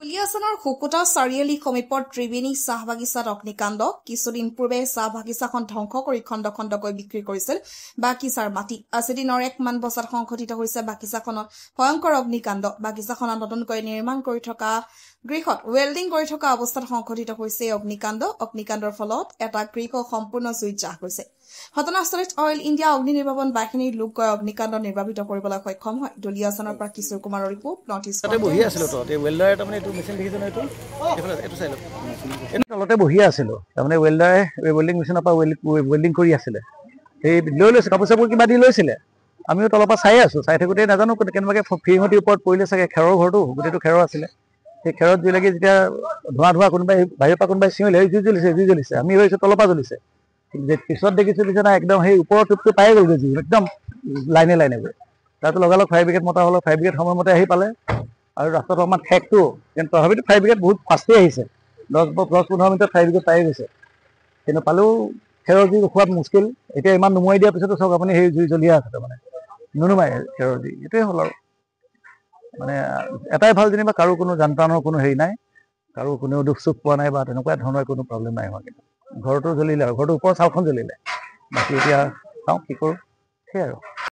কলিয়াচনৰ শুকুতা চাৰিআলি সমীপৰ ত্ৰিবেণী চাহ বাগিচাত অগ্নিকাণ্ড। কিছুদিন পূৰ্বে চাহ বাগিচাখন ধ্বংস কৰি খণ্ড খণ্ডকৈ বিক্ৰী কৰিছিল বাগিচাৰ মাটি। আজি দিনৰ 1 মান বজাত সংঘটিত হৈছে বাগিচাখনত ভয়ংকৰ অগ্নিকাণ্ড। বাগিচাখনত নতুনকৈ নিৰ্মাণ কৰি থকা গৃহত ৱেল্ডিং কৰি থকা অৱস্থাত সংঘটিত হৈছে এই অগ্নিকাণ্ড। অগ্নিকাণ্ডৰ ফলত এটা গৃহ সম্পূৰ্ণ জুইত জাহ গৈছে। ঘটনাস্থলীত অইল ইণ্ডিয়া অগ্নি নিৰ্বাপন বাহিনীৰ লোক গৈ অগ্নিকাণ্ড নিৰ্বাপিত কৰিবলৈ সক্ষম হয়। দুলিয়াজানৰ পৰা কিশোৰ কুমাৰৰ ৰিপৰ্ট, নৰ্থ ইষ্ট। বহি আছিলো তহঁতে ৱেল্ডাৰ তাৰমানে এইটো মেচিন দেখিছ ন, এইটো চাই লওক। এইটো তলতে বহি আছিলো, তাৰমানে ৱেল্ডাৰে ৱেল্ডিং মেচিনৰ পৰা ৱেল্ডিং কৰি আছিলে। সেই লৈ লৈছে, কাপোৰ চাপোৰ কিবা দি লৈছিলে। আমিও তলৰ পৰা চাই আছো, চাই থাকোঁতে নাজানো কেনেবাকে ফিৰিঙতিৰ ওপৰত পৰিলে চাগে। খেৰৰ ঘৰটো, গোটেইটো খেৰৰ আছিলে। সেই খেৰত জুই লাগি যেতিয়া ধোঁৱা কোনোবাই বাহিৰৰ পৰা কোনোবাই চিঞৰিলে, জুই জ্বলিছে। আমি ভাবিছো তলৰ পৰা জ্বলিছে। পিছত দেখিছো না একদম সেই ওপৰৰ টোপটো পাই গ'লগৈ জুই, একদম লাইনে গৈ। তাৰপিছত লগালগ ফায়াৰ ব্ৰিগেড মতা হ'লো, ফায়াৰ ব্ৰিগেড সময়মতে আহি পালে। আৰু ৰাস্তাটো অকণমান ঠেকটো, কিন্তু তথাপিতো ফায়াৰ ব্ৰিগেড বহুত ফাষ্টেই আহিছে। 10-15 মিনিটত ফায়াৰ ব্ৰিগেড পাই গৈছে। কিন্তু পালেও খেৰৰ জুই ৰখোৱাত মুস্কিল। এতিয়া ইমান নুমুৱাই দিয়াৰ পিছতো চাওক আপুনি, সেই জুই জ্বলিয়ে আছে। তাৰমানে নুনুমাই খেৰৰ জুই, এইটোৱে হ'ল আৰু। মানে এটাই ভাল যেনিবা, কাৰো কোনো যান বাহনৰ কোনো হেৰি নাই, কাৰো কোনেও দুখ চুখ পোৱা নাই বা তেনেকুৱা ধৰণৰ কোনো প্ৰব্লেম নাই হোৱা। কিন্তু ঘৰটো জ্বলিলে আৰু ঘৰটোৰ ওপৰৰ চালখন জ্বলিলে। বাকী এতিয়া চাওঁ কি কৰোঁ, সেয়াই আৰু।